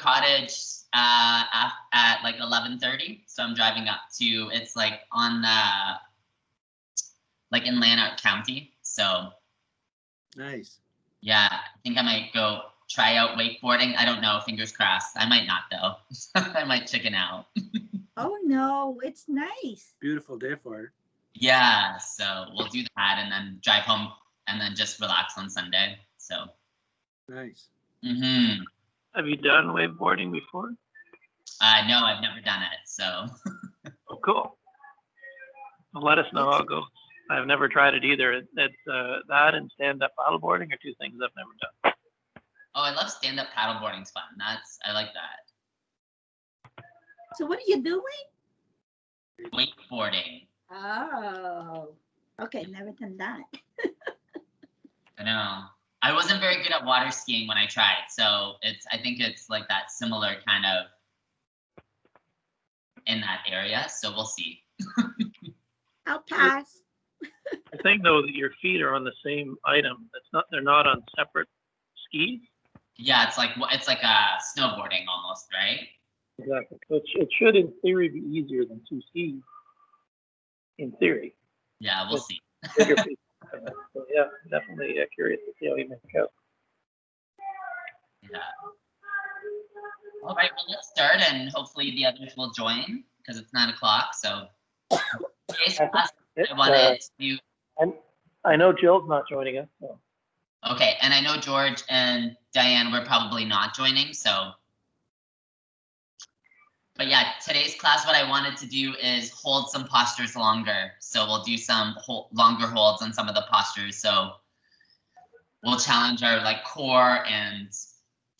cottage at like 11:30. So I'm driving up to, it's like on like in Lanark County. So nice. Yeah, I think I might go try out wakeboarding. I don't know, fingers crossed. I might not though. I might chicken out. Oh no, it's nice. Beautiful day for it. Yeah, so we'll do that and then drive home and then just relax on Sunday. So nice. Mm-hmm. Have you done wakeboarding before? No, I've never done it. So oh, cool. Well, let us know how it goes. I've never tried it either. It's that and stand-up paddleboarding are two things I've never done. Oh, I love stand-up paddleboarding's fun. I like that. So what are you doing? Wakeboarding. Oh, okay, never done that. I know. I wasn't very good at water skiing when I tried, so I think it's like that similar kind of in that area. So we'll see. I'll pass. I think though that your feet are on the same item. They're not on separate skis. Yeah, it's like snowboarding almost, right? Exactly. So it should, in theory, be easier than two skis. In theory. Yeah, we'll see. Bigger feet. So yeah, definitely curious to see how you make out. Yeah. All right, well, let's start, and hopefully the others will join because it's 9 o'clock. So, I wanted to. I know Jill's not joining us. So. Okay, and I know George and Diane were probably not joining, so. But yeah, today's class, what I wanted to do is hold some postures longer. So we'll do some longer holds on some of the postures. So we'll challenge our core and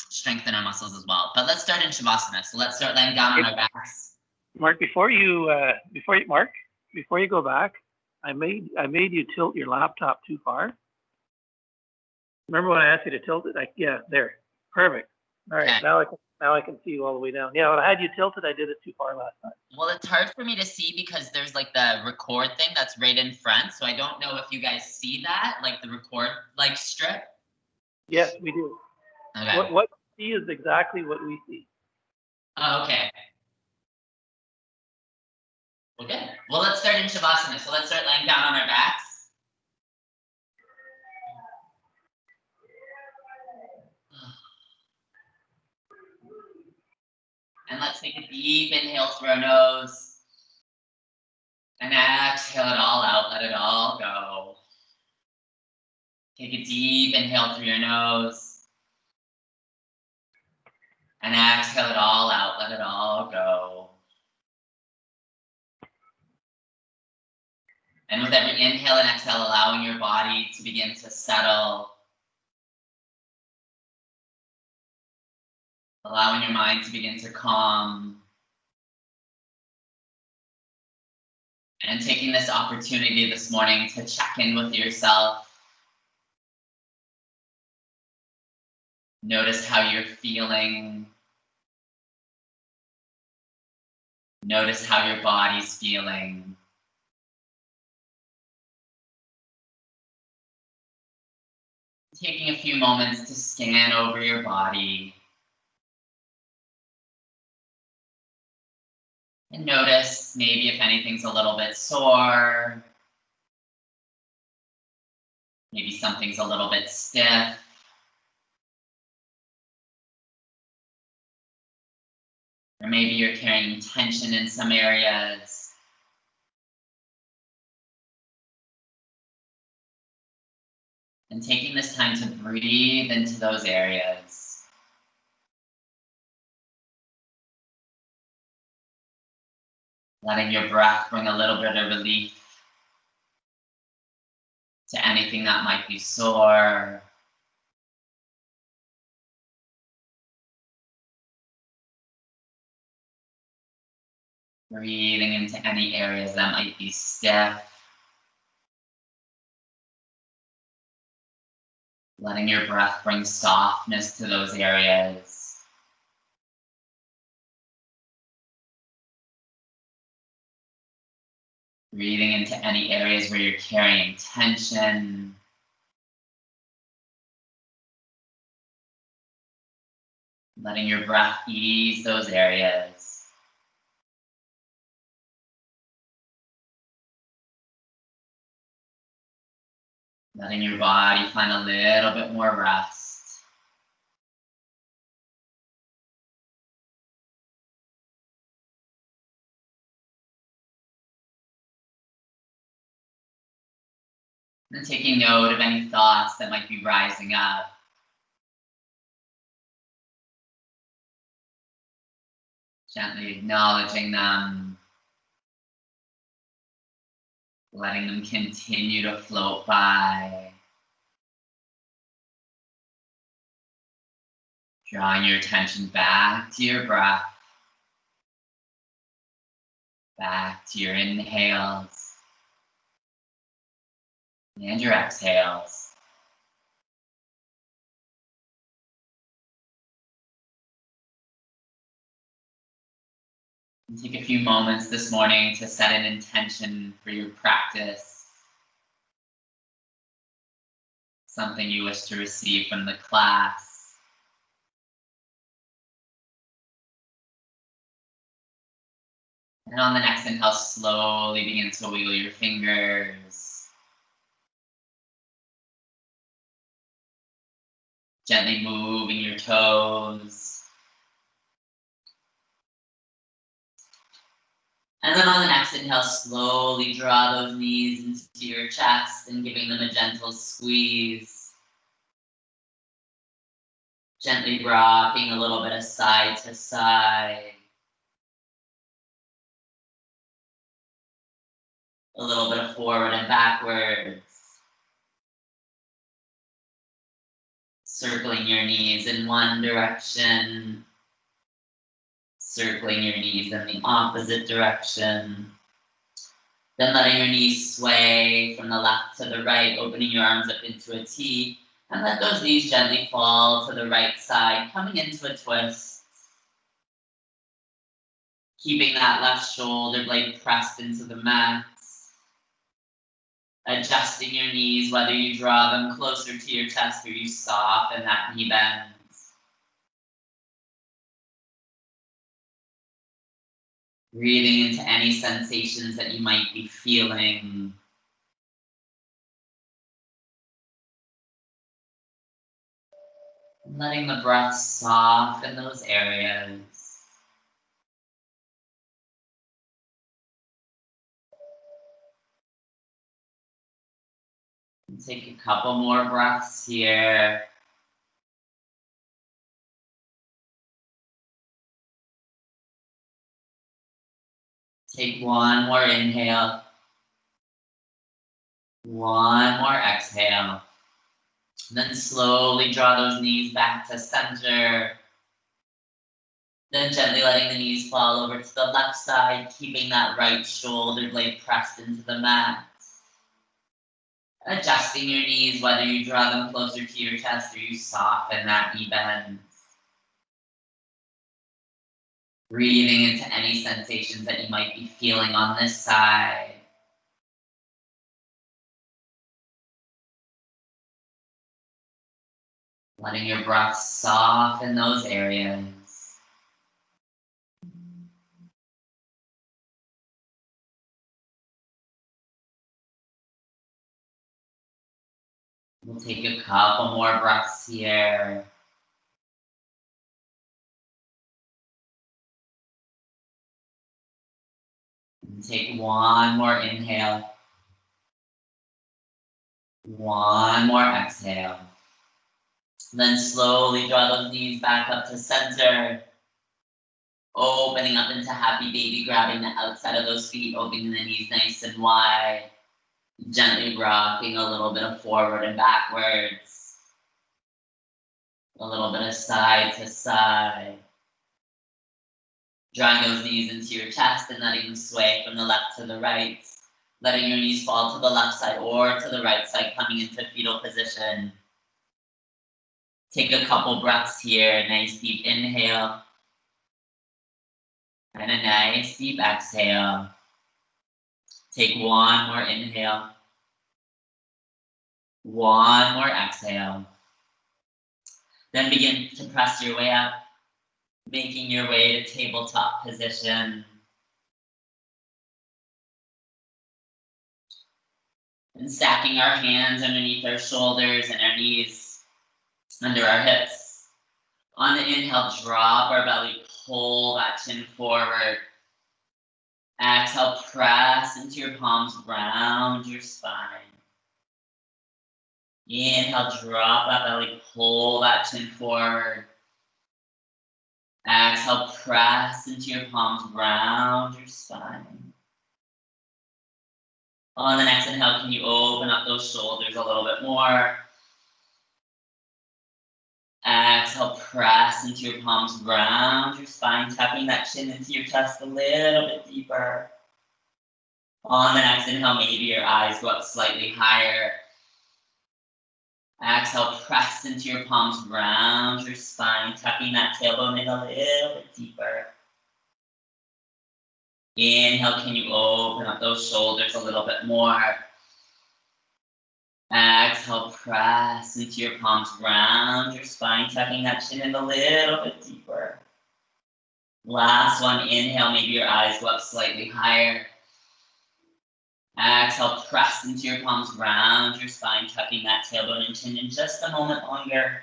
strengthen our muscles as well. But let's start in Shavasana. So let's start laying down on our backs. Mark, before you go back, I made you tilt your laptop too far. Remember when I asked you to tilt it? Yeah, there. Perfect. All right, okay. Now I can see you all the way down. Yeah, when I had you tilted, I did it too far last time. Well, it's hard for me to see because there's like the record thing that's right in front. So I don't know if you guys see that, like the record strip. Yes, we do. Okay. What you see is exactly what we see. Oh, okay. Okay. Well, let's start in Shavasana. So let's start laying down on our backs. And let's take a deep inhale through our nose. And exhale it all out. Let it all go. Take a deep inhale through your nose. And exhale it all out. Let it all go. And with every inhale and exhale, allowing your body to begin to settle. Allowing your mind to begin to calm. And taking this opportunity this morning to check in with yourself. Notice how you're feeling. Notice how your body's feeling. Taking a few moments to scan over your body. And notice maybe if anything's a little bit sore. Maybe something's a little bit stiff. Or maybe you're carrying tension in some areas. And taking this time to breathe into those areas. Letting your breath bring a little bit of relief to anything that might be sore. Breathing into any areas that might be stiff. Letting your breath bring softness to those areas. Breathing into any areas where you're carrying tension. Letting your breath ease those areas. Letting your body find a little bit more rest. And taking note of any thoughts that might be rising up. Gently acknowledging them. Letting them continue to float by. Drawing your attention back to your breath. Back to your inhales. And your exhales. And take a few moments this morning to set an intention for your practice. Something you wish to receive from the class. And on the next inhale, slowly begin to wiggle your fingers. Gently moving your toes. And then on the next inhale, slowly draw those knees into your chest and giving them a gentle squeeze. Gently rocking a little bit of side to side. A little bit of forward and backwards. Circling your knees in one direction. Circling your knees in the opposite direction. Then letting your knees sway from the left to the right, opening your arms up into a T. And let those knees gently fall to the right side, coming into a twist. Keeping that left shoulder blade pressed into the mat. Adjusting your knees, whether you draw them closer to your chest or you soften that knee bend. Breathing into any sensations that you might be feeling. Letting the breath soften those areas. And take a couple more breaths here. Take one more inhale. One more exhale. Then slowly draw those knees back to center. Then gently letting the knees fall over to the left side, keeping that right shoulder blade pressed into the mat. Adjusting your knees, whether you draw them closer to your chest or you soften that knee bend. Breathing into any sensations that you might be feeling on this side. Letting your breath soften those areas. We'll take a couple more breaths here. And take one more inhale. One more exhale. Then slowly draw those knees back up to center. Opening up into happy baby, grabbing the outside of those feet, opening the knees nice and wide. Gently rocking a little bit of forward and backwards. A little bit of side to side. Drawing those knees into your chest and letting them sway from the left to the right. Letting your knees fall to the left side or to the right side, coming into fetal position. Take a couple breaths here. Nice deep inhale. And a nice deep exhale. Take one more inhale. One more exhale. Then begin to press your way up. Making your way to tabletop position. And stacking our hands underneath our shoulders and our knees under our hips. On the inhale, drop our belly, pull that chin forward. Exhale, press into your palms, round your spine. Inhale, drop that belly, pull that chin forward. Exhale, press into your palms, round your spine. On the next inhale, can you open up those shoulders a little bit more? Exhale, press into your palms, round your spine, tapping that chin into your chest a little bit deeper. On the next inhale, maybe your eyes go up slightly higher. Exhale, press into your palms, round your spine, tucking that tailbone in a little bit deeper. Inhale, can you open up those shoulders a little bit more? Exhale, press into your palms, round your spine, tucking that chin in a little bit deeper. Last one, inhale, maybe your eyes go up slightly higher. Exhale, press into your palms, round your spine, tucking that tailbone and chin in just a moment longer.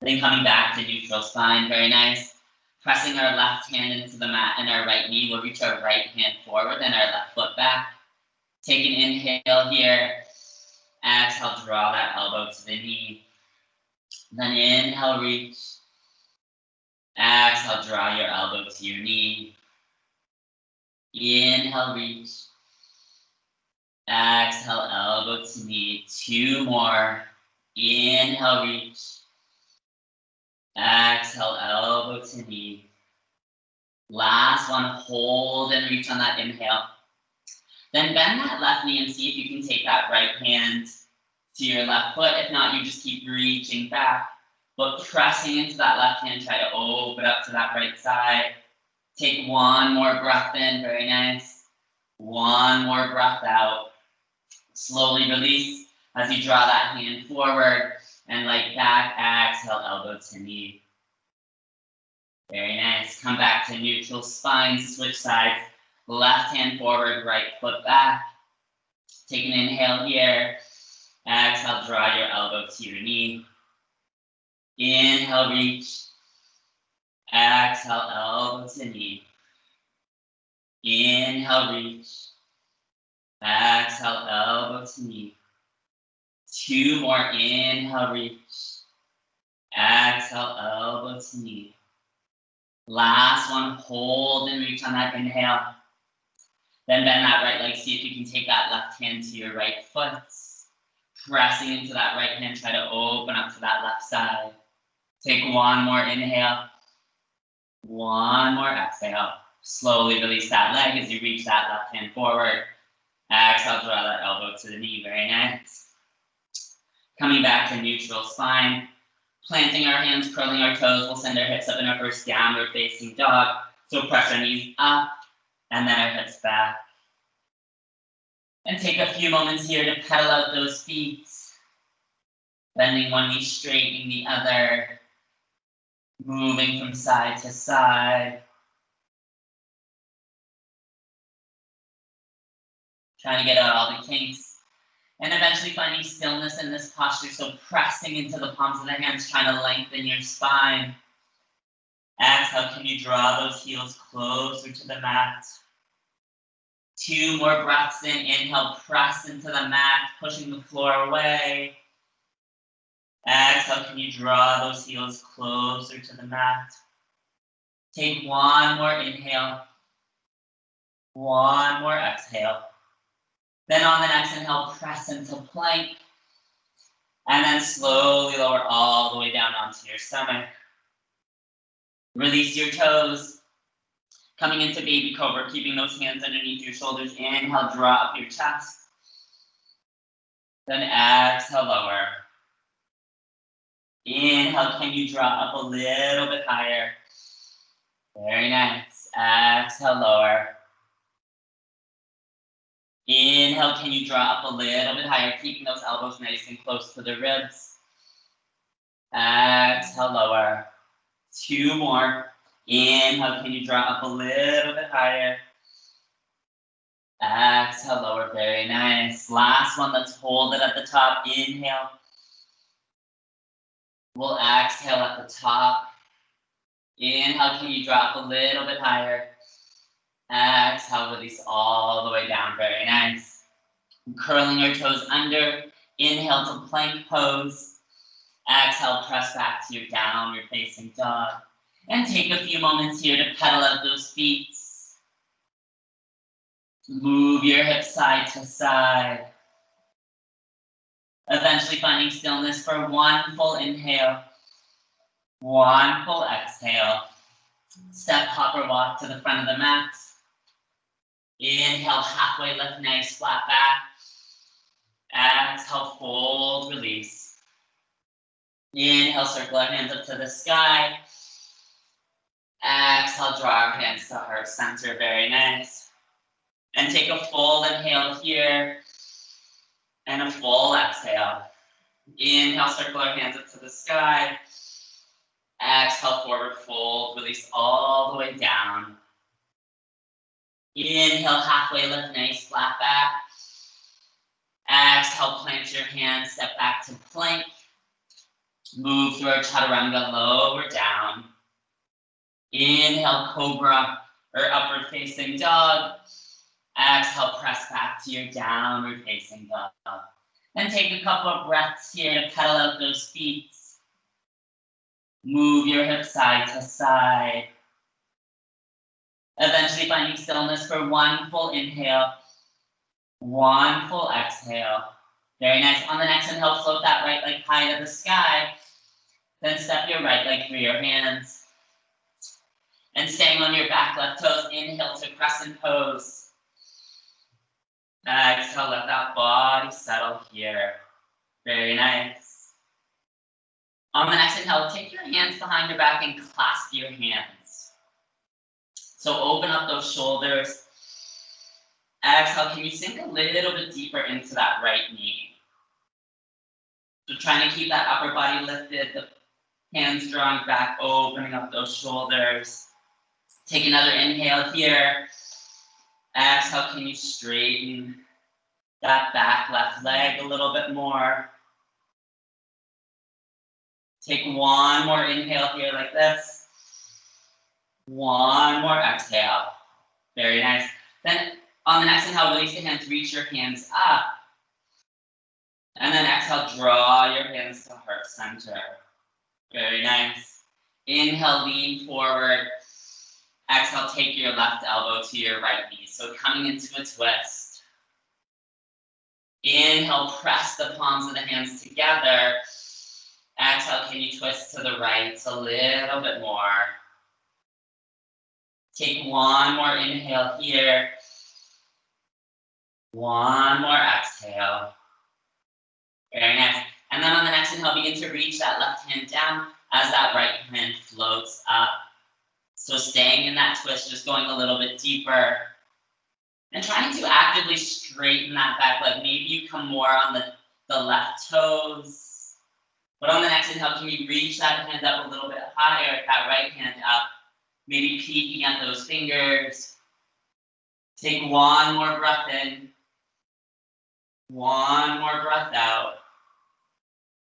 Then coming back to neutral spine, very nice. Pressing our left hand into the mat and our right knee, we'll reach our right hand forward and our left foot back. Take an inhale here. Exhale, draw that elbow to the knee. Then inhale, reach. Exhale, draw your elbow to your knee. Inhale, reach. Exhale, elbow to knee. 2 more. Inhale, reach. Exhale, elbow to knee. Last one, hold and reach on that inhale. Then bend that left knee and see if you can take that right hand to your left foot. If not, you just keep reaching back. But pressing into that left hand, try to open up to that right side. Take 1 more breath in, very nice. 1 more breath out. Slowly release as you draw that hand forward and light back. Exhale, elbow to knee. Very nice. Come back to neutral spine, switch sides. Left hand forward, right foot back. Take an inhale here. Exhale, draw your elbow to your knee. Inhale, reach. Exhale, elbow to knee. Inhale, reach. Exhale, elbow to knee. 2 more. Inhale, reach. Exhale, elbow to knee. Last one, hold and reach on that inhale. Then bend that right leg. See if you can take that left hand to your right foot. Pressing into that right hand, try to open up to that left side. Take 1 more inhale. 1 more exhale. Slowly release that leg as you reach that left hand forward. Exhale, draw that elbow to the knee. Very nice. Coming back to neutral spine. Planting our hands, curling our toes. We'll send our hips up in our first downward facing dog. So press our knees up and then our hips back. And take a few moments here to pedal out those feet. Bending one knee, straightening the other. Moving from side to side. Trying to get out all the kinks. And eventually finding stillness in this posture. So pressing into the palms of the hands, trying to lengthen your spine. Exhale, can you draw those heels closer to the mat? 2 more breaths in. Inhale, press into the mat, pushing the floor away. Exhale, can you draw those heels closer to the mat? Take 1 more inhale. 1 more exhale. Then on the next inhale, press into plank. And then slowly lower all the way down onto your stomach. Release your toes. Coming into baby cobra, keeping those hands underneath your shoulders. Inhale, draw up your chest. Then exhale, lower. Inhale, can you draw up a little bit higher? Very nice. Exhale, lower. Inhale, can you draw up a little bit higher, keeping those elbows nice and close to the ribs. Exhale, lower. 2 more. Inhale, can you draw up a little bit higher? Exhale, lower, very nice. Last one, let's hold it at the top. Inhale. We'll exhale at the top. Inhale, can you drop a little bit higher? Exhale, release all the way down, very nice. Curling your toes under. Inhale to plank pose. Exhale, press back to your downward facing dog. And take a few moments here to pedal out those feet. Move your hips side to side. Eventually finding stillness for 1 full inhale. 1 full exhale. Step, hop, or walk to the front of the mat. Inhale, halfway lift, nice flat back. Exhale, fold, release. Inhale, circle our hands up to the sky. Exhale, draw our hands to heart center, very nice. And take a full inhale here. And a full exhale. Inhale, circle our hands up to the sky. Exhale, forward fold, release all the way down. Inhale, halfway lift, nice flat back. Exhale, plant your hands, step back to plank. Move through our chaturanga, lower down. Inhale, cobra or upward facing dog. Exhale, press back to your downward facing dog. And take a couple of breaths here to pedal out those feet. Move your hips side to side. Eventually finding stillness for 1 full inhale. 1 full exhale. Very nice. On the next inhale, float that right leg high to the sky. Then step your right leg through your hands. And staying on your back left toes, inhale to crescent pose. Exhale, let that body settle here. Very nice. On the next inhale, take your hands behind your back and clasp your hands. So open up those shoulders. Exhale, can you sink a little bit deeper into that right knee? So trying to keep that upper body lifted, the hands drawing back, opening up those shoulders. Take another inhale here. Exhale, can you straighten that back left leg a little bit more? Take 1 more inhale here like this. 1 more exhale. Very nice. Then on the next inhale, release the hands, reach your hands up. And then exhale, draw your hands to heart center. Very nice. Inhale, lean forward. Exhale, take your left elbow to your right knee. So coming into a twist. Inhale, press the palms of the hands together. Exhale, can you twist to the right a little bit more? Take 1 more inhale here. 1 more exhale. Very nice. And then on the next inhale, begin to reach that left hand down as that right hand floats up. So staying in that twist, just going a little bit deeper. And trying to actively straighten that back leg. Maybe you come more on the left toes. But on the next inhale, can you reach that hand up a little bit higher, that right hand up, maybe peeking at those fingers. Take 1 more breath in, 1 more breath out.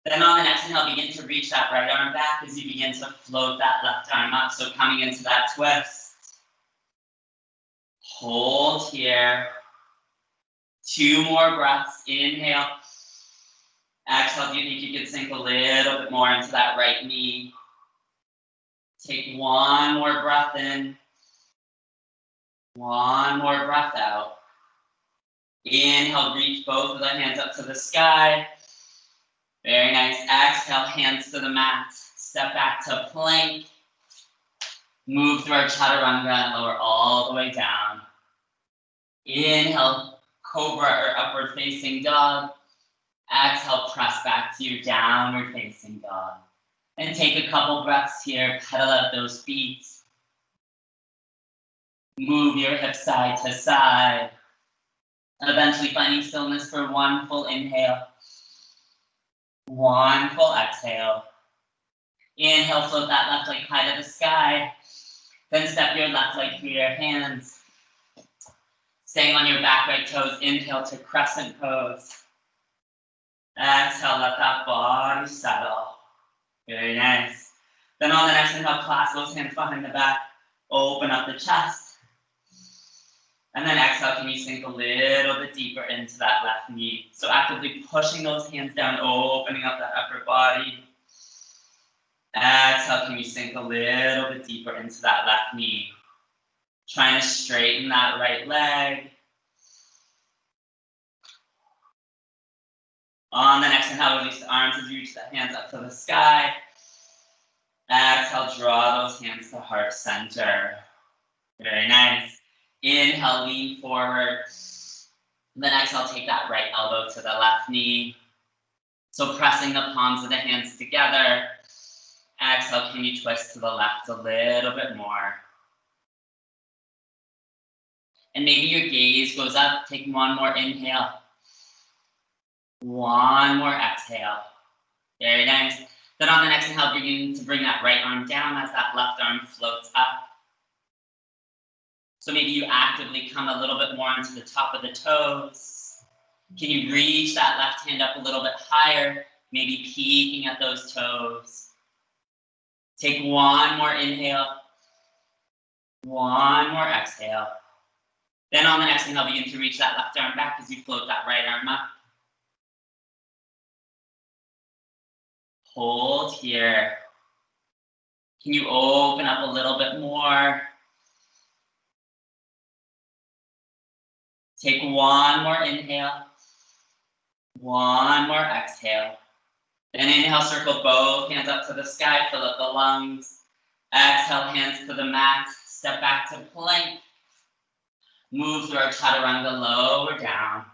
Then on the next inhale, begin to reach that right arm back as you begin to float that left arm up. So coming into that twist. Hold here. 2 more breaths, inhale. Exhale, do you think you can sink a little bit more into that right knee? Take 1 more breath in. 1 more breath out. Inhale, reach both of the hands up to the sky. Very nice. Exhale, hands to the mat. Step back to plank. Move through our chaturanga and lower all the way down. Inhale, cobra or upward facing dog. Exhale, press back to your downward facing dog. And take a couple breaths here, pedal out those feet. Move your hips side to side. Eventually finding stillness for 1 full inhale. 1 full exhale. Inhale, float that left leg high to the sky. Then step your left leg through your hands. Staying on your back right toes, inhale to crescent pose. Exhale, let that body settle. Very nice. Then on the next inhale, clasp those hands behind the back. Open up the chest. And then exhale, can you sink a little bit deeper into that left knee? So actively pushing those hands down, opening up that upper body. Exhale, can you sink a little bit deeper into that left knee? Trying to straighten that right leg. On the next inhale, release the arms as you reach the hands up to the sky. Exhale, draw those hands to heart center. Very nice. Inhale, lean forward. Then exhale, take that right elbow to the left knee. So pressing the palms of the hands together. Exhale, can you twist to the left a little bit more? And maybe your gaze goes up. Take one more inhale. One more exhale. Very nice. Then on the next inhale, begin to bring that right arm down as that left arm floats up. So maybe you actively come a little bit more onto the top of the toes. Can you reach that left hand up a little bit higher? Maybe peeking at those toes. Take one more inhale. One more exhale. Then on the next inhale, begin to reach that left arm back as you float that right arm up. Hold here. Can you open up a little bit more? Take one more inhale. One more exhale. Then inhale, circle both hands up to the sky, fill up the lungs. Exhale, hands to the mat. Step back to plank. Move through our chaturanga, lower down.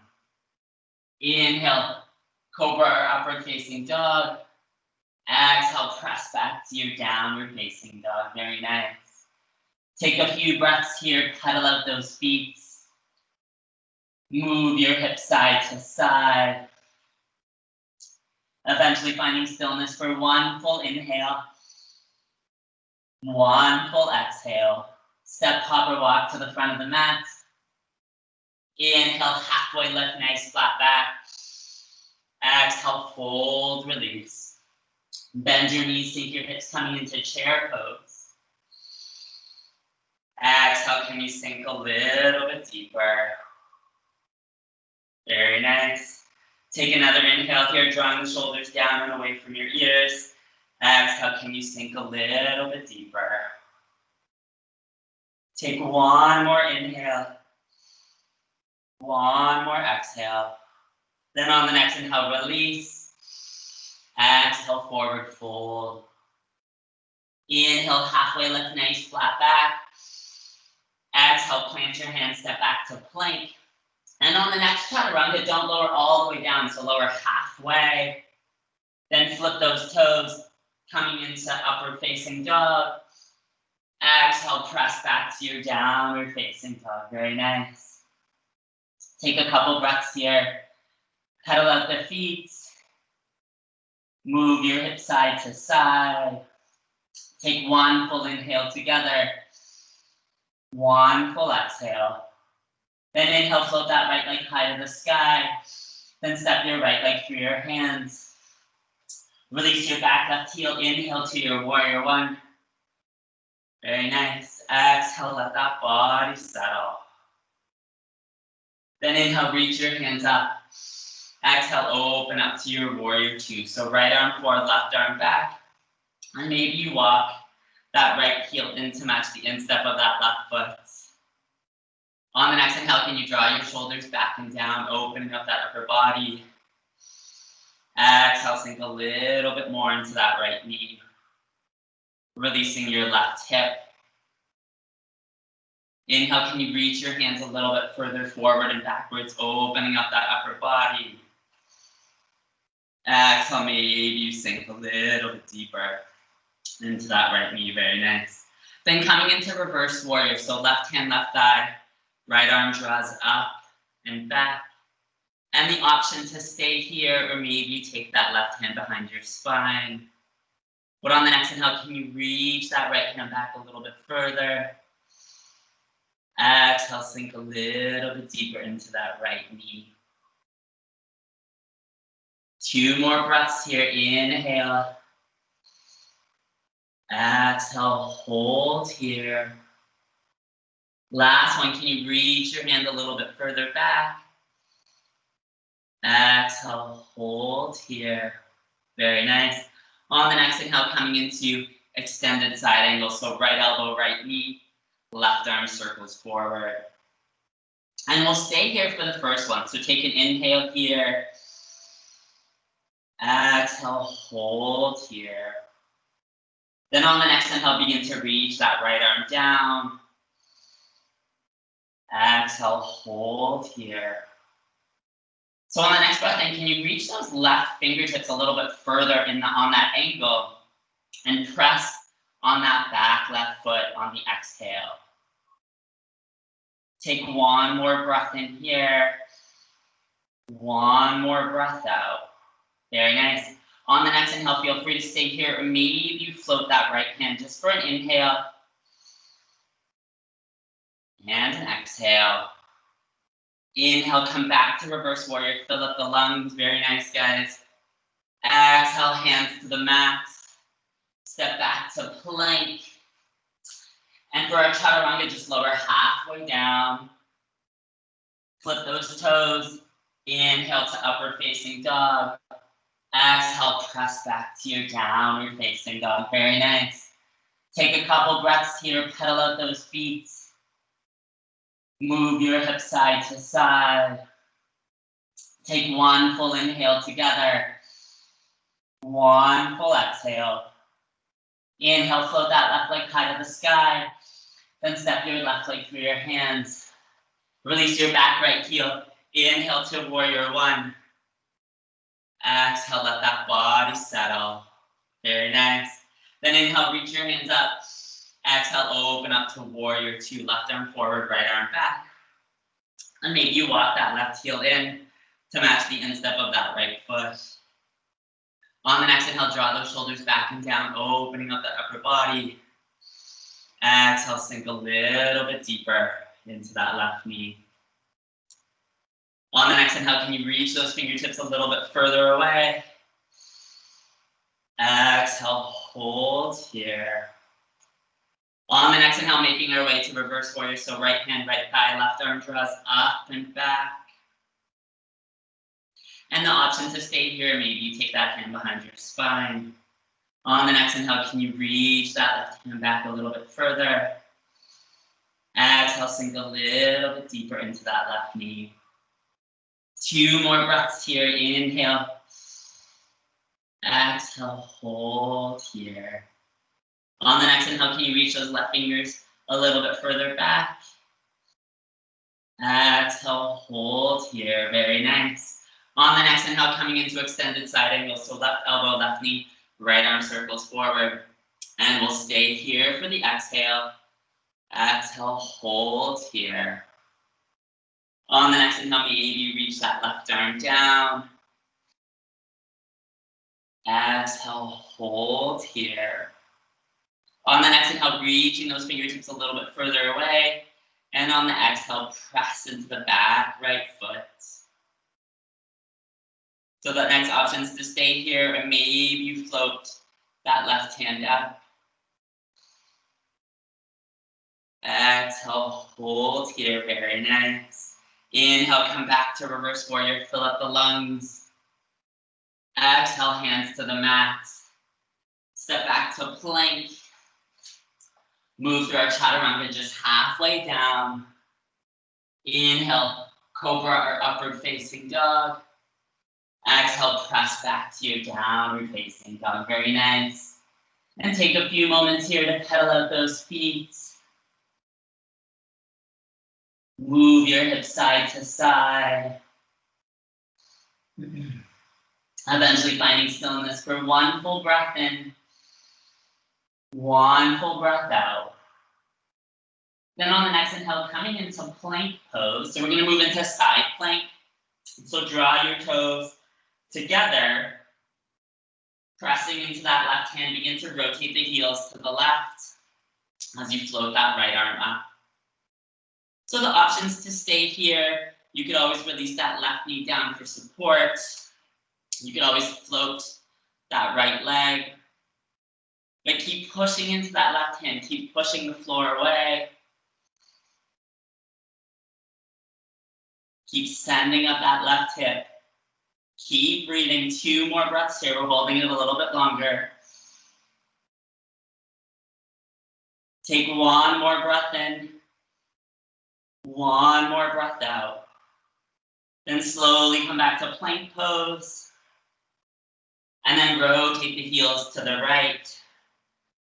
Inhale, cobra or upward facing dog. Exhale, press back to your downward facing dog. Very nice. Take a few breaths here, pedal out those feet. Move your hips side to side. Eventually finding stillness for one full inhale. One full exhale. Step, hop, or walk to the front of the mat. Inhale, halfway lift, nice flat back. Exhale, fold, release. Bend your knees, sink your hips coming into chair pose. Exhale, can you sink a little bit deeper? Very nice. Take another inhale here, drawing the shoulders down and away from your ears. Exhale, can you sink a little bit deeper? Take one more inhale. One more exhale. Then on the next inhale, release. Exhale, forward fold. Inhale, halfway lift, nice flat back. Exhale, plant your hands, step back to plank. And on the next chaturanga, don't lower all the way down, so lower halfway. Then flip those toes, coming into upward facing dog. Exhale, press back to your downward facing dog. Very nice. Take a couple breaths here. Pedal out the feet. Move your hips side to side. Take one full inhale together. One full exhale. Then inhale, float that right leg high to the sky. Then step your right leg through your hands. Release your back left heel. Inhale to your warrior one. Very nice. Exhale, let that body settle. Then inhale, reach your hands up. Exhale, open up to your warrior two. So right arm forward, left arm back. And maybe you walk that right heel in to match the instep of that left foot. On the next inhale, can you draw your shoulders back and down, opening up that upper body. Exhale, sink a little bit more into that right knee. Releasing your left hip. Inhale, can you reach your hands a little bit further forward and backwards, opening up that upper body. Exhale, maybe you sink a little bit deeper into that right knee. Very nice. Then coming into reverse warrior, so left hand, left thigh. Right arm draws up and back. And the option to stay here, or maybe take that left hand behind your spine. But on the next inhale, can you reach that right hand back a little bit further? Exhale, sink a little bit deeper into that right knee. 2 more breaths here. Inhale. Exhale, hold here. Last one, can you reach your hand a little bit further back? Exhale, hold here. Very nice. On the next inhale, coming into extended side angle. So right elbow, right knee, left arm circles forward. And we'll stay here for the first one. So take an inhale here. Exhale, hold here. Then on the next inhale, begin to reach that right arm down. Exhale, hold here. So on the next breath in, can you reach those left fingertips a little bit further on that angle and press on that back left foot on the exhale. Take one more breath in here. One more breath out. Very nice. On the next inhale, feel free to stay here, or maybe you float that right hand just for an inhale. And an exhale. Inhale, come back to reverse warrior, fill up the lungs. Very nice, guys. Exhale, hands to the mat. Step back to plank. And for our chaturanga, just lower halfway down. Flip those toes. Inhale to upward facing dog. Exhale, press back to your downward facing dog. Very nice. Take a couple breaths here, pedal out those feet. Move your hips side to side. Take one full inhale together. One full exhale. Inhale, float that left leg high to the sky. Then step your left leg through your hands. Release your back right heel. Inhale to warrior one. Exhale, let that body settle. Very nice. Then inhale, reach your hands up. Exhale, open up to warrior two. Left arm forward, right arm back. And maybe you walk that left heel in to match the instep of that right foot. On the next inhale, draw those shoulders back and down, opening up that upper body. Exhale, sink a little bit deeper into that left knee. On the next inhale, can you reach those fingertips a little bit further away? Exhale, hold here. On the next inhale, making our way to reverse warrior. So right hand, right thigh, left arm draws up and back. And the option to stay here, maybe you take that hand behind your spine. On the next inhale, can you reach that left hand back a little bit further? Exhale, sink a little bit deeper into that left knee. 2 more breaths here. Inhale. Exhale, hold here. On the next inhale, can you reach those left fingers a little bit further back? Exhale, hold here. Very nice. On the next inhale, coming into extended side angle. So left elbow, left knee, right arm circles forward. And we'll stay here for the exhale. Exhale, hold here. On the next inhale, maybe reach that left arm down. Exhale, hold here. On the next inhale, reaching those fingertips a little bit further away. And on the exhale, press into the back right foot. So the next option is to stay here and maybe you float that left hand up. Exhale, hold here, very nice. Inhale, come back to reverse warrior, fill up the lungs. Exhale, hands to the mat. Step back to plank. Move through our chaturanga just halfway down. Inhale, cobra or upward facing dog. Exhale, press back to your downward facing dog. Very nice. And take a few moments here to pedal out those feet. Move your hips side to side. Eventually finding stillness for one full breath in. One full breath out. Then on the next inhale, coming into plank pose. So we're going to move into side plank. So draw your toes together Pressing into that left hand, begin to rotate the heels to the left as you float that right arm up. So the options to stay here, you could always release that left knee down for support. You could always float that right leg. But keep pushing into that left hand, keep pushing the floor away. Keep sending up that left hip. Keep breathing, 2 more breaths here. We're holding it a little bit longer. Take 1 more breath in. 1 more breath out. Then slowly come back to plank pose. And then rotate the heels to the right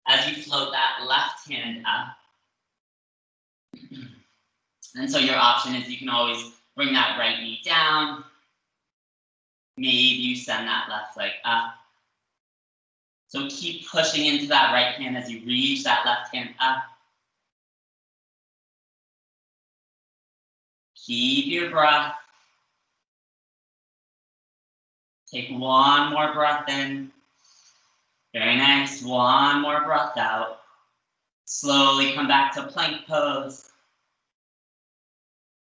as you float that left hand up. And so your option is you can always bring that right knee down. Maybe you send that left leg up. So keep pushing into that right hand as you reach that left hand up. Keep your breath. Take 1 more breath in. Very nice. 1 more breath out. Slowly come back to plank pose.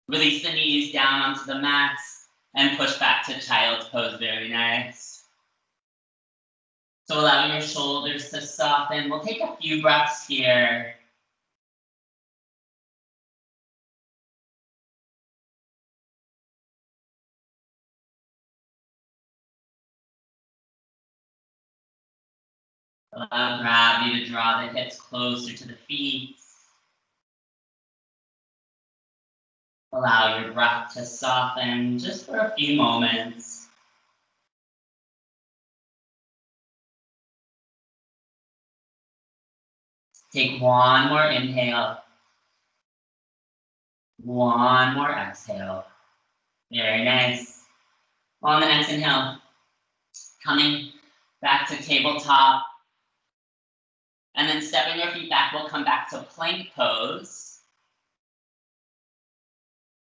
Release the knees down onto the mats and push back to child's pose. Very nice. So allowing your shoulders to soften. We'll take a few breaths here. Allow gravity to draw the hips closer to the feet. Allow your breath to soften just for a few moments. Take 1 more inhale. 1 more exhale. Very nice. On the next inhale, coming back to tabletop. And then stepping your feet back, we'll come back to plank pose.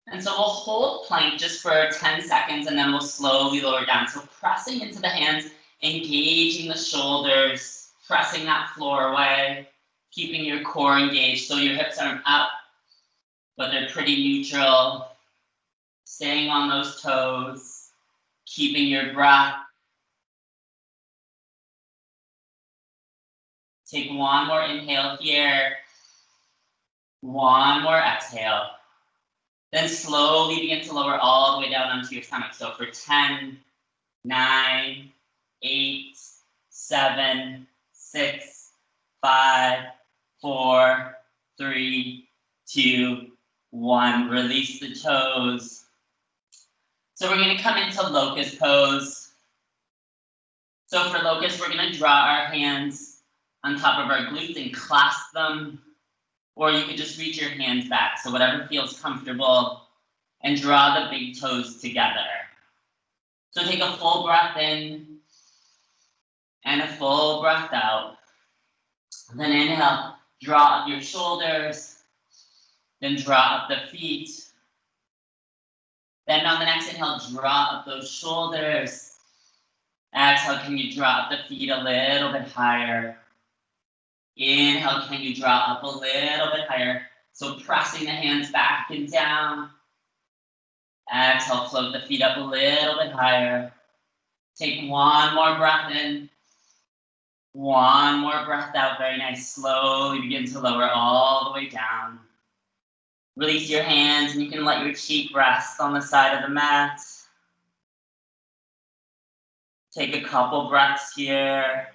And so we'll hold plank just for 10 seconds and then we'll slowly lower down. So pressing into the hands, engaging the shoulders, pressing that floor away, keeping your core engaged so your hips aren't up, but they're pretty neutral. Staying on those toes, keeping your breath. Take 1 more inhale here. 1 more exhale. Then slowly begin to lower all the way down onto your stomach. So for 10, 9, 8, 7, 6, 5, 4, 3, 2, 1. Release the toes. So we're going to come into locust pose. So for locust, we're going to draw our hands on top of our glutes and clasp them. Or you could just reach your hands back, so whatever feels comfortable, and draw the big toes together. So take a full breath in and a full breath out. Then inhale, draw up your shoulders, then draw up the feet. Then on the next inhale, draw up those shoulders. Exhale, can you draw up the feet a little bit higher? Inhale, can you draw up a little bit higher? So pressing the hands back and down. Exhale, float the feet up a little bit higher. Take 1 more breath in. 1 more breath out. Very nice. Slowly begin to lower all the way down. Release your hands and you can let your cheek rest on the side of the mat. Take a couple breaths here.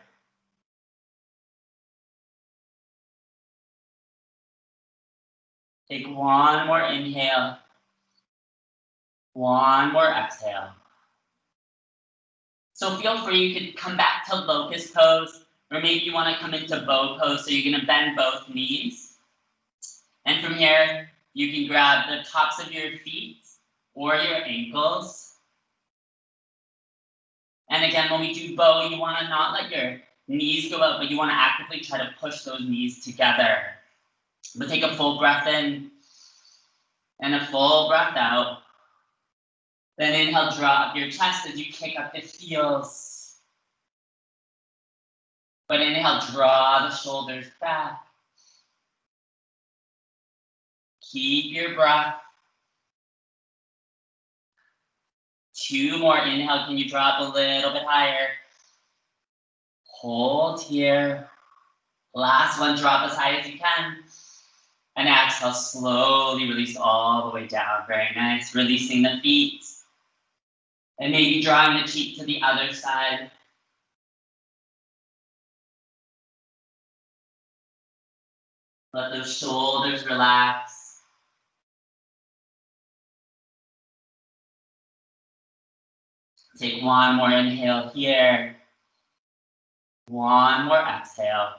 Take 1 more inhale. 1 more exhale. So feel free, you could come back to locust pose, or maybe you want to come into bow pose, so you're going to bend both knees. And from here, you can grab the tops of your feet or your ankles. And again, when we do bow, you want to not let your knees go out, but you want to actively try to push those knees together. But take a full breath in and a full breath out. Then inhale, draw up your chest as you kick up the heels. But inhale, draw the shoulders back. Keep your breath. 2 more. Inhale, can you drop a little bit higher? Hold here. Last one, drop as high as you can. And exhale, slowly release all the way down. Very nice. Releasing the feet. And maybe drawing the cheek to the other side. Let those shoulders relax. Take one more inhale here. One more exhale.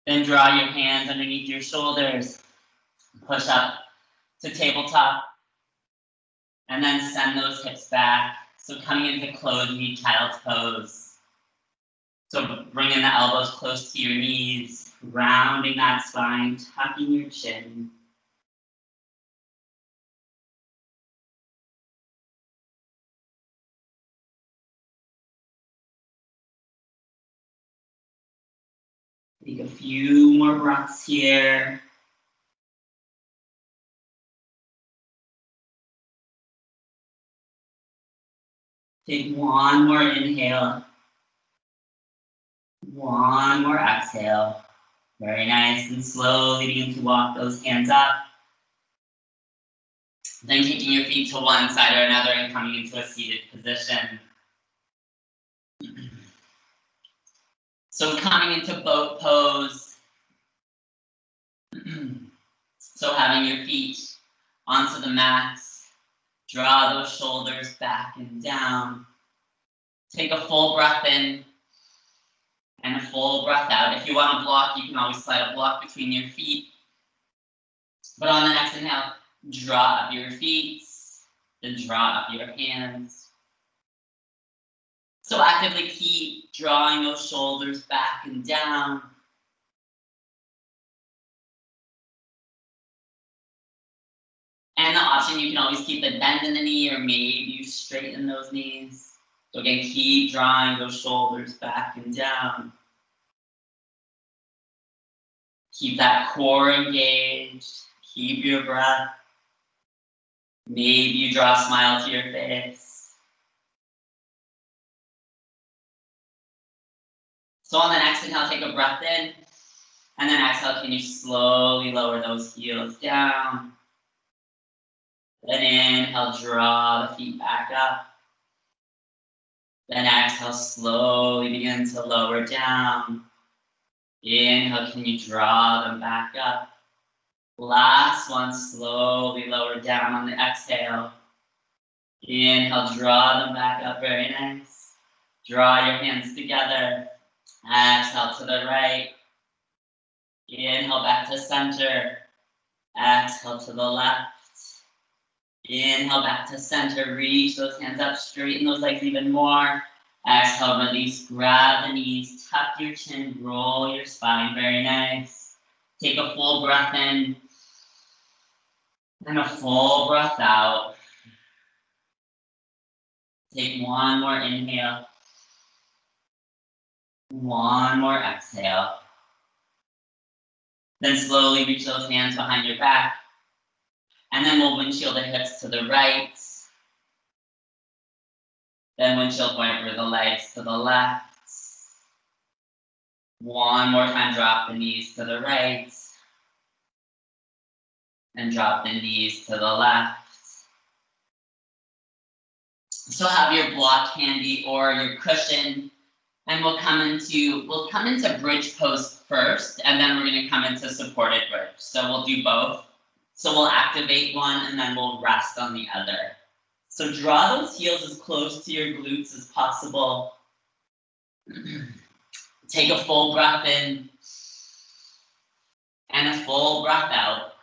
Then draw your hands underneath your shoulders. Push up to tabletop. And then send those hips back. So coming into closed knee child's pose. So bringing the elbows close to your knees, rounding that spine, tucking your chin. Take a few more breaths here. Take one more inhale. One more exhale. Very nice, and slowly begin to walk those hands up. Then taking your feet to one side or another and coming into a seated position. So coming into boat pose. So having your feet onto the mat. Draw those shoulders back and down. Take a full breath in and a full breath out. If you want to block, you can always slide a block between your feet. But on the next inhale, draw up your feet, then draw up your hands. So actively keep drawing those shoulders back and down. And the option, you can always keep the bend in the knee, or maybe you straighten those knees. So again, keep drawing those shoulders back and down. Keep that core engaged. Keep your breath. Maybe you draw a smile to your face. So on the next inhale, take a breath in. And then exhale, can you slowly lower those heels down? Then inhale, draw the feet back up. Then exhale, slowly begin to lower down. Inhale, can you draw them back up? Last one, slowly lower down on the exhale. Inhale, draw them back up, very nice. Draw your hands together. Exhale to the right. Inhale back to center. Exhale to the left. Inhale back to center, reach those hands up, straighten those legs even more. Exhale, release, grab the knees, tuck your chin, roll your spine, very nice. Take a full breath in and a full breath out. Take one more inhale, one more exhale. Then slowly reach those hands behind your back. And then we'll windshield the hips to the right. Then windshield point the legs to the left. One more time, drop the knees to the right. And drop the knees to the left. So have your block handy or your cushion. And we'll come into bridge pose first, and then we're going to come into supported bridge. So we'll do both. So we'll activate one and then we'll rest on the other. So draw those heels as close to your glutes as possible. Take a full breath in and a full breath out.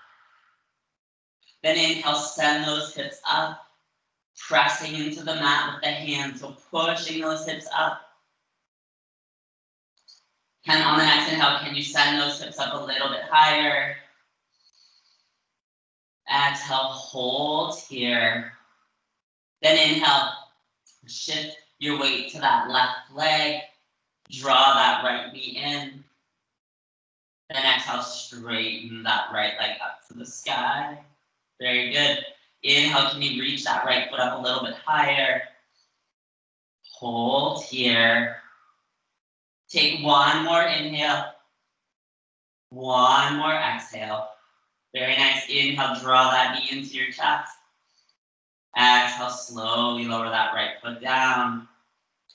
Then inhale, send those hips up, pressing into the mat with the hands, so pushing those hips up. On the next inhale, can you send those hips up a little bit higher? Exhale, hold here. Then inhale, shift your weight to that left leg. Draw that right knee in. Then exhale, straighten that right leg up to the sky. Very good. Inhale, can you reach that right foot up a little bit higher? Hold here. Take one more inhale. One more exhale. Very nice. Inhale, draw that knee into your chest. Exhale, slowly lower that right foot down.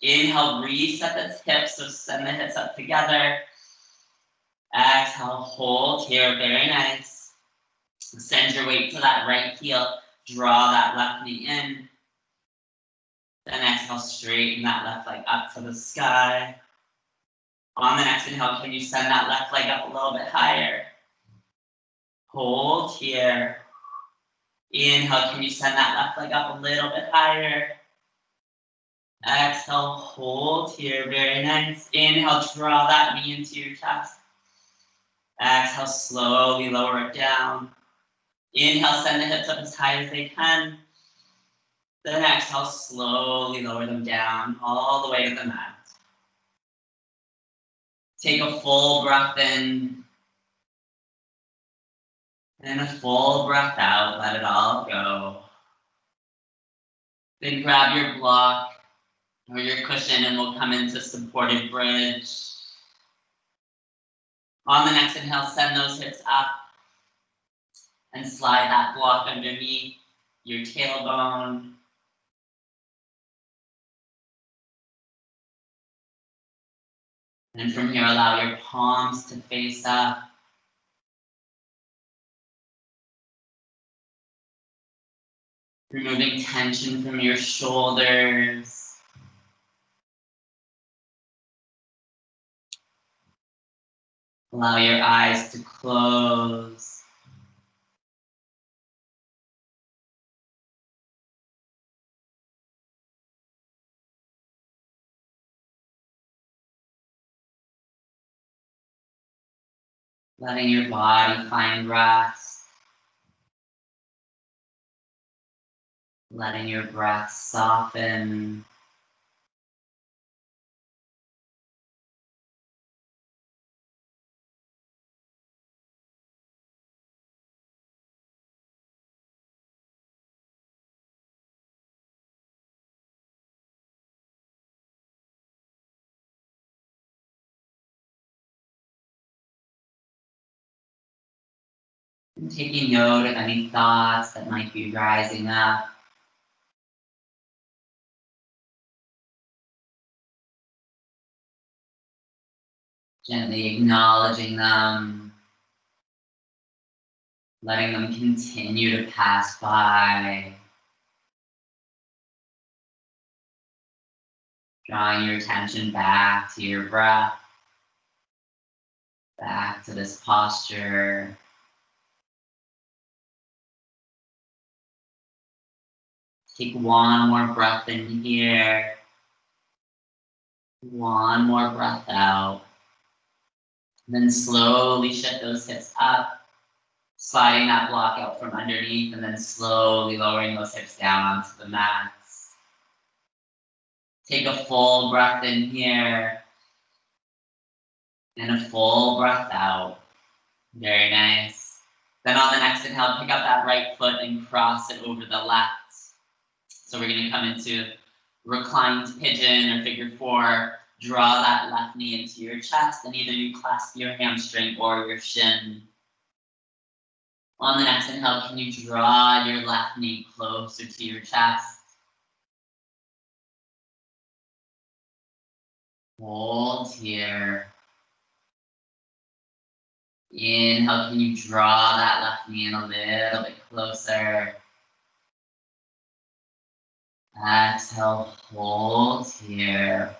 Inhale, reset the hips, so send the hips up together. Exhale, hold here, very nice. Send your weight to that right heel. Draw that left knee in. Then exhale, straighten that left leg up to the sky. On the next inhale, can you send that left leg up a little bit higher? Hold here. Inhale, can you send that left leg up a little bit higher? Exhale, hold here, very nice. Inhale, draw that knee into your chest. Exhale, slowly lower it down. Inhale, send the hips up as high as they can. Then exhale, slowly lower them down all the way to the mat. Take a full breath in. And a full breath out, let it all go. Then grab your block or your cushion and we'll come into supported bridge. On the next inhale, send those hips up and slide that block underneath your tailbone. And from here, allow your palms to face up. Removing tension from your shoulders. Allow your eyes to close. Letting your body find rest. Letting your breath soften. And taking note of any thoughts that might be rising up. Gently acknowledging them. Letting them continue to pass by. Drawing your attention back to your breath. Back to this posture. Take one more breath in here. One more breath out. Then slowly shift those hips up, sliding that block out from underneath, and then slowly lowering those hips down onto the mats. Take a full breath in here, and a full breath out. Very nice. Then on the next inhale, pick up that right foot and cross it over the left. So we're going to come into reclined pigeon or figure four. Draw that left knee into your chest, and either you clasp your hamstring or your shin. On the next inhale, can you draw your left knee closer to your chest? Hold here. Inhale, can you draw that left knee in a little bit closer? Exhale, hold here.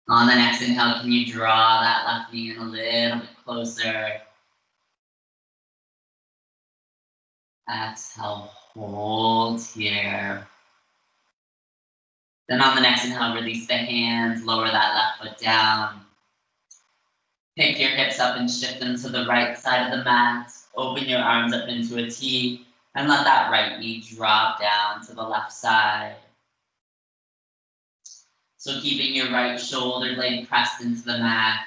On the next inhale, can you draw that left knee in a little bit closer? Exhale, hold here. Then on the next inhale, release the hands, lower that left foot down. Pick your hips up and shift them to the right side of the mat. Open your arms up into a T and let that right knee drop down to the left side. So keeping your right shoulder blade pressed into the mat.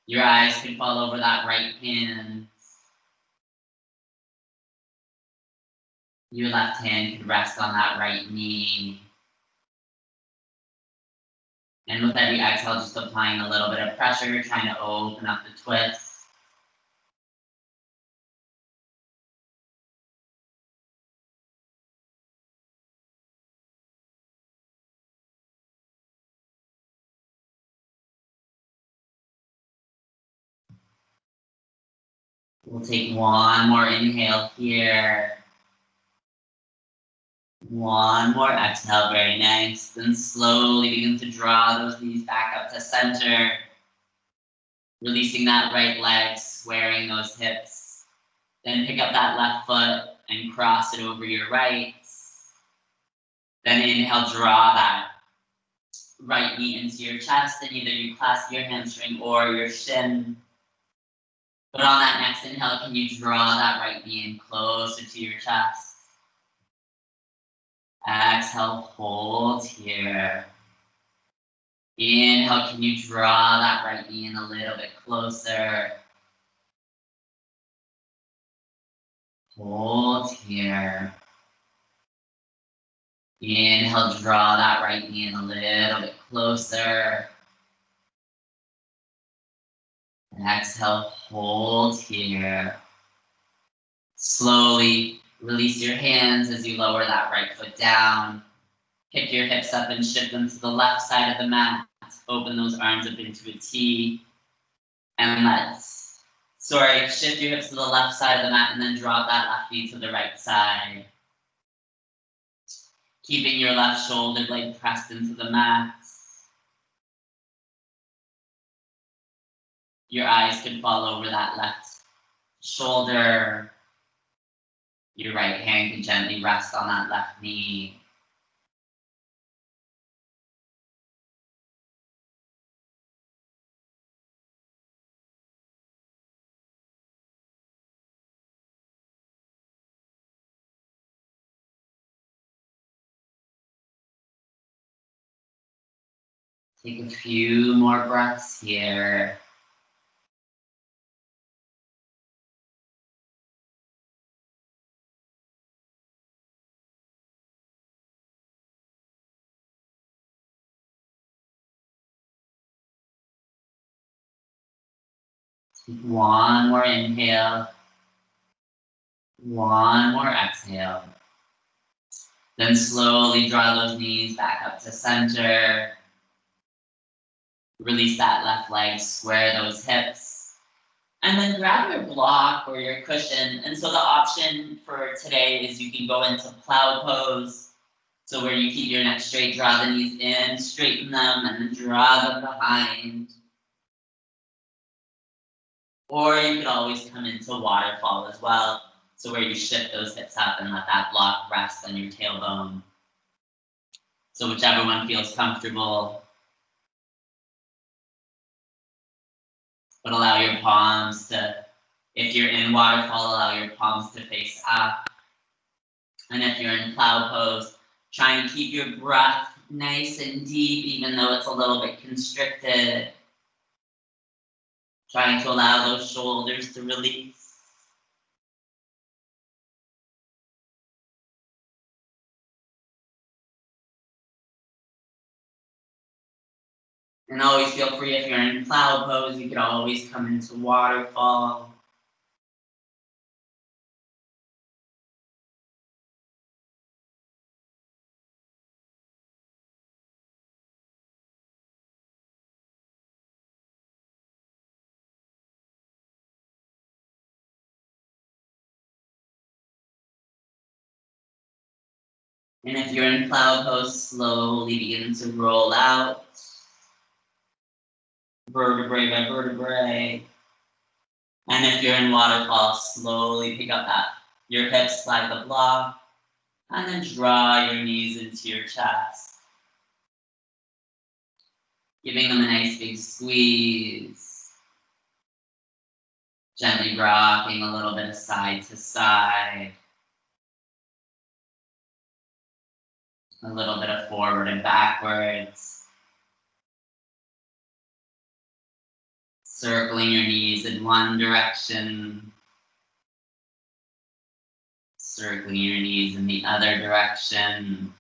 Your eyes can fall over that right hand. Your left hand can rest on that right knee. And with every exhale, just applying a little bit of pressure, trying to open up the twist. We'll take one more inhale here. One more exhale, very nice. Then slowly begin to draw those knees back up to center. Releasing that right leg, squaring those hips. Then pick up that left foot and cross it over your right. Then inhale, draw that right knee into your chest, and either you clasp your hamstring or your shin. But on that next inhale, can you draw that right knee in closer to your chest? Exhale, hold here. Inhale, can you draw that right knee in a little bit closer? Hold here. Inhale, draw that right knee in a little bit closer. Exhale, hold here. Slowly release your hands as you lower that right foot down. Kick your hips up and shift them to the left side of the mat. Open those arms up into a T. And shift your hips to the left side of the mat and then drop that left knee to the right side. Keeping your left shoulder blade pressed into the mat. Your eyes can fall over that left shoulder. Your right hand can gently rest on that left knee. Take a few more breaths here. Take one more inhale. One more exhale. Then slowly draw those knees back up to center. Release that left leg, square those hips. And then grab your block or your cushion. And so the option for today is you can go into plow pose. So where you keep your neck straight, draw the knees in, straighten them, and then draw them behind. Or you could always come into waterfall as well. So where you shift those hips up and let that block rest on your tailbone. So whichever one feels comfortable. But allow your palms to, if you're in waterfall, allow your palms to face up. And if you're in plow pose, try and keep your breath nice and deep, even though it's a little bit constricted. Trying to allow those shoulders to release. And always feel free, if you're in plow pose, you could always come into waterfall. And if you're in plow pose, slowly begin to roll out. Vertebrae by vertebrae. And if you're in waterfall, slowly pick up your hips, slide the block, and then draw your knees into your chest. Giving them a nice big squeeze. Gently rocking a little bit of side to side. A little bit of forward and backwards. Circling your knees in one direction. Circling your knees in the other direction.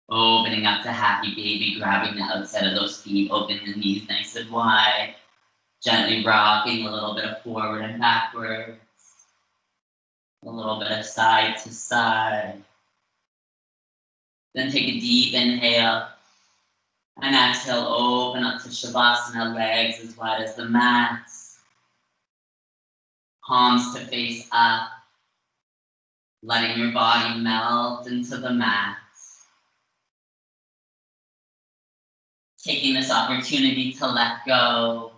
Opening up to happy baby, grabbing the outside of those feet, open the knees nice and wide. Gently rocking a little bit of forward and backwards. A little bit of side to side. Then take a deep inhale. And exhale, open up to Shavasana, legs as wide as the mat. Palms to face up. Letting your body melt into the mat. Taking this opportunity to let go.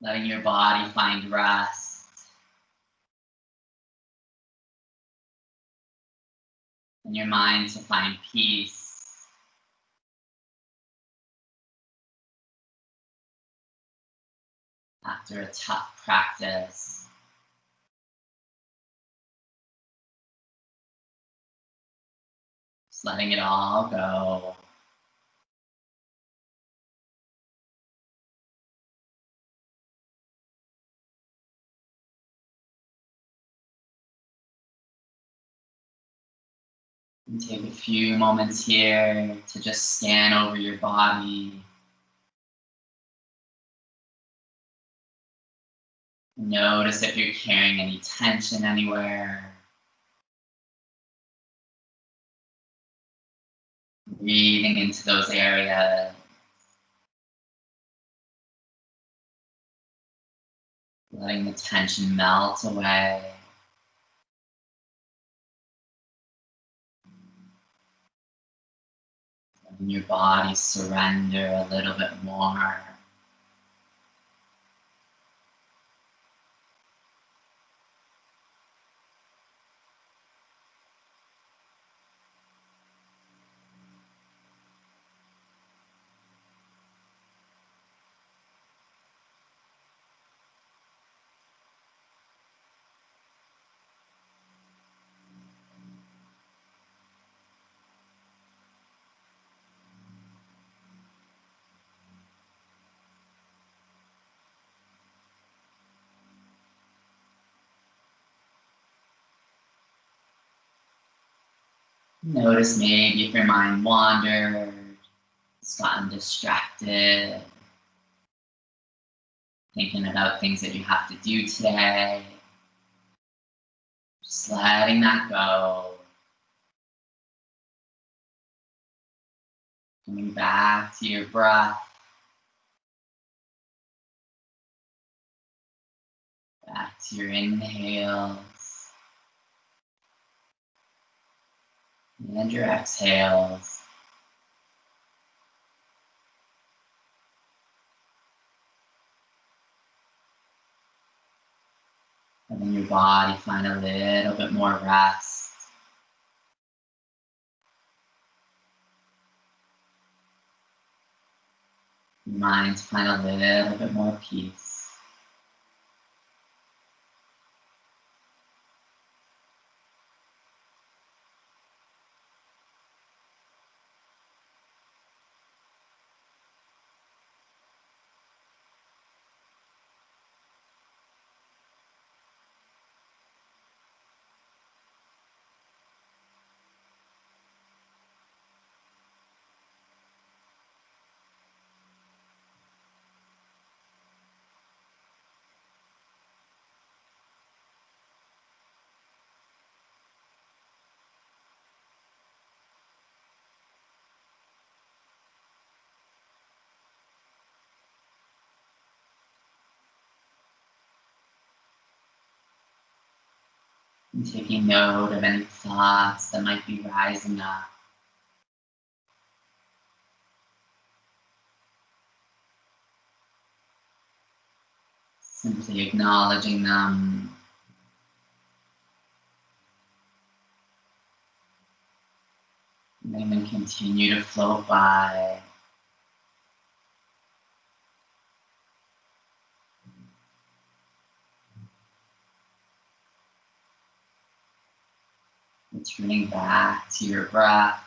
Letting your body find rest. And your mind to find peace. After a tough practice. Just letting it all go. And take a few moments here to just scan over your body. Notice if you're carrying any tension anywhere. Breathing into those areas. Letting the tension melt away. Letting your body surrender a little bit more. Notice maybe if your mind wandered, it's gotten distracted, thinking about things that you have to do today. Just letting that go. Coming back to your breath. Back to your inhales. And your exhales. Letting your body find a little bit more rest. Your mind to find a little bit more peace. And taking note of any thoughts that might be rising up. Simply acknowledging them. Letting them continue to float by. Returning back to your breath.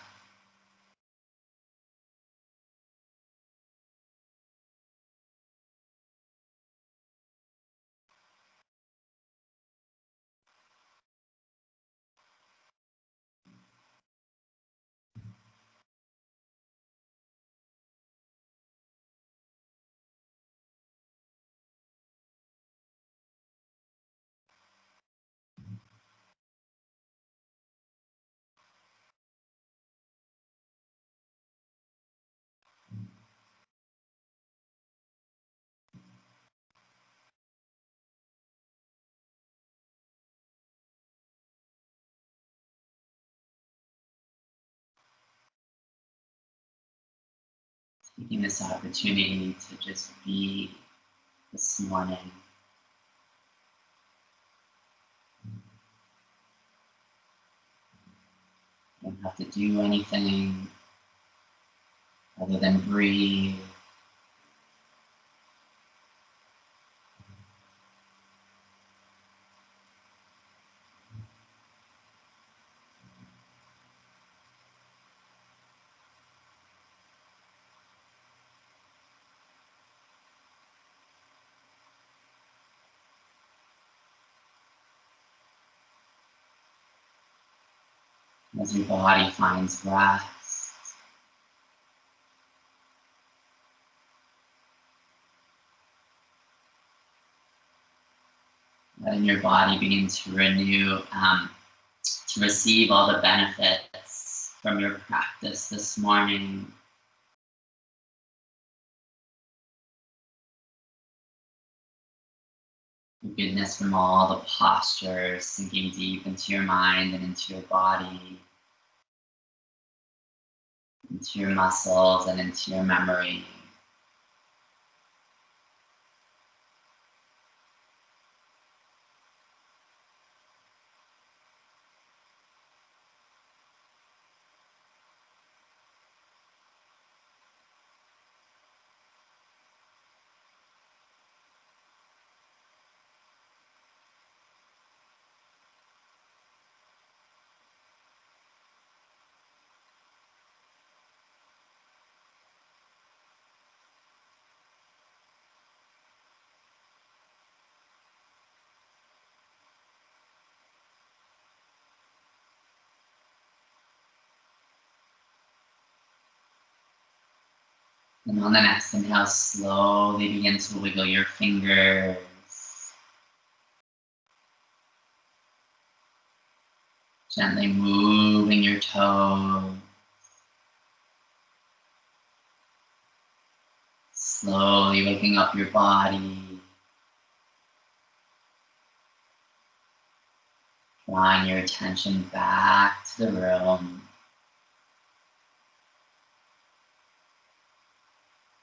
Taking this opportunity to just be this morning. You don't have to do anything other than breathe. As your body finds rest, letting your body begin to renew, to receive all the benefits from your practice this morning. The goodness from all the postures, sinking deep into your mind and into your body, into your muscles and into your memory. And on the next inhale, slowly begin to wiggle your fingers. Gently moving your toes. Slowly waking up your body. Drawing your attention back to the room.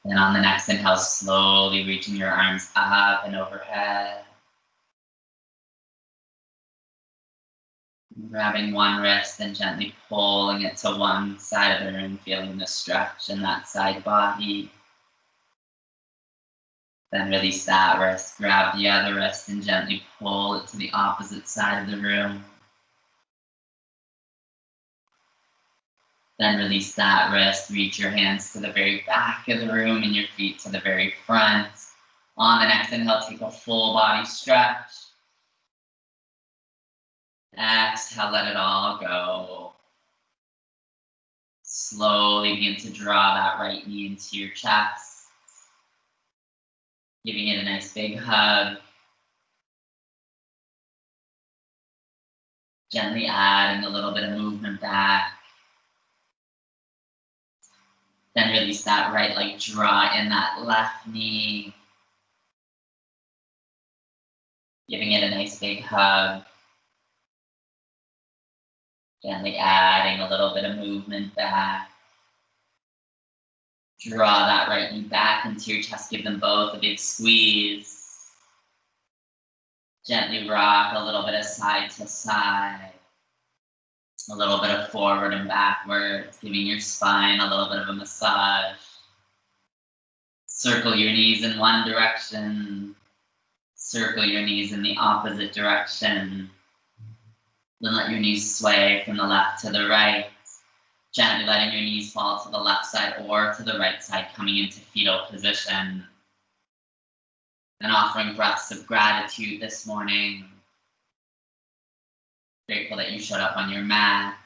Then on the next inhale, slowly reaching your arms up and overhead. Grabbing one wrist and gently pulling it to one side of the room, feeling the stretch in that side body. Then release that wrist, grab the other wrist and gently pull it to the opposite side of the room. Then release that wrist, reach your hands to the very back of the room and your feet to the very front. On the next inhale, take a full body stretch. Exhale, let it all go. Slowly begin to draw that right knee into your chest. Giving it a nice big hug. Gently adding a little bit of movement back. Then release that right leg, draw in that left knee. Giving it a nice big hug. Gently adding a little bit of movement back. Draw that right knee back into your chest, give them both a big squeeze. Gently rock a little bit of side to side. A little bit of forward and backwards, giving your spine a little bit of a massage. Circle your knees in one direction. Circle your knees in the opposite direction. Then let your knees sway from the left to the right, gently letting your knees fall to the left side or to the right side, coming into fetal position. And offering breaths of gratitude this morning. Grateful that you showed up on your mat.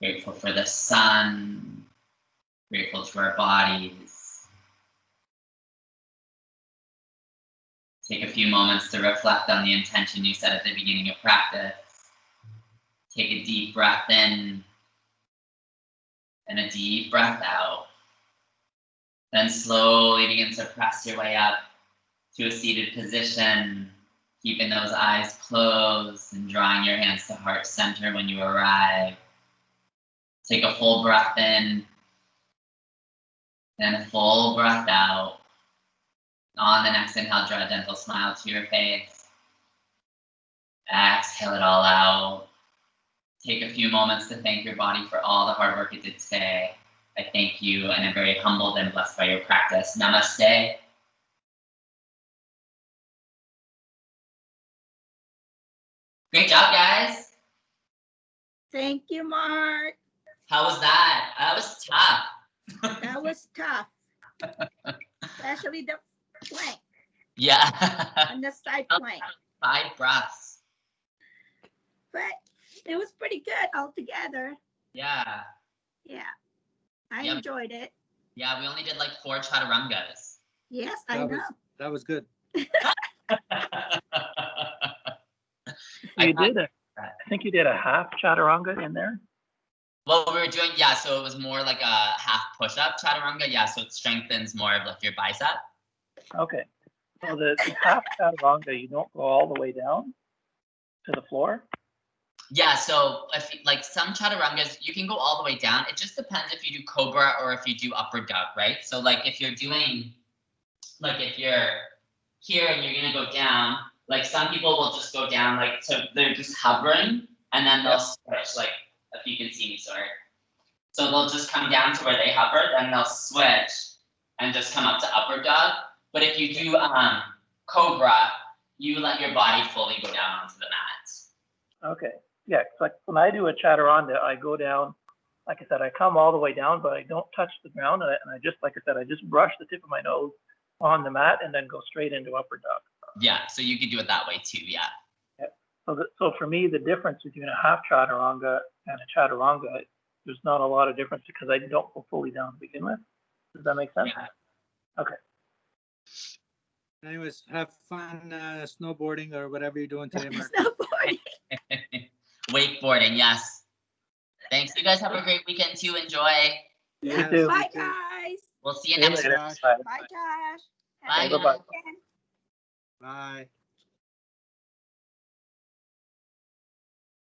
Grateful for the sun. Grateful to our bodies. Take a few moments to reflect on the intention you set at the beginning of practice. Take a deep breath in and a deep breath out. Then slowly begin to press your way up to a seated position, keeping those eyes closed and drawing your hands to heart center when you arrive. Take a full breath in and a full breath out. On the next inhale, draw a gentle smile to your face. Exhale it all out. Take a few moments to thank your body for all the hard work it did today. I thank you and I'm very humbled and blessed by your practice. Namaste. Great job, guys. Thank you, Mark. How was that? That was tough. That was tough. Especially the plank Yeah. and the side plank. 5 breaths. But it was pretty good altogether. Yeah. Yeah. I Yep. enjoyed it. Yeah, we only did like 4 chaturangas. Yes, I That know. That was good. You did I think you did a half chaturanga in there. Well, we were doing, yeah, so it was more like a half push-up chaturanga. Yeah, so it strengthens more of like your bicep. Okay. So the half chaturanga, you don't go all the way down to the floor. Yeah, so if like some chaturangas, you can go all the way down. It just depends if you do cobra or if you do upward dog, right? So like if you're doing, like if you're here and you're gonna go down, like some people will just go down like, so they're just hovering and then they'll switch, like if you can see me, sorry. So they'll just come down to where they hover, then they'll switch and just come up to upward dog. But if you do cobra, you let your body fully go down onto the mat. Okay. Yeah, it's like when I do a chaturanga, I go down, like I said, I come all the way down, but I don't touch the ground. And I just, like I said, I just brush the tip of my nose on the mat and then go straight into upward dog. Yeah, so you could do it that way too, yeah. So for me, the difference between a half chaturanga and a chaturanga, there's not a lot of difference because I don't go fully down to begin with. Does that make sense? Yeah. Okay. Anyways, have fun snowboarding or whatever you're doing today, Mark. Snowboarding. Wakeboarding, yes. Thanks. You guys have a great weekend too. Enjoy. Yeah. too. Bye, guys. We'll see you See you next later. week. Bye. Bye, Josh. Bye, Have a good bye-bye. weekend. Bye.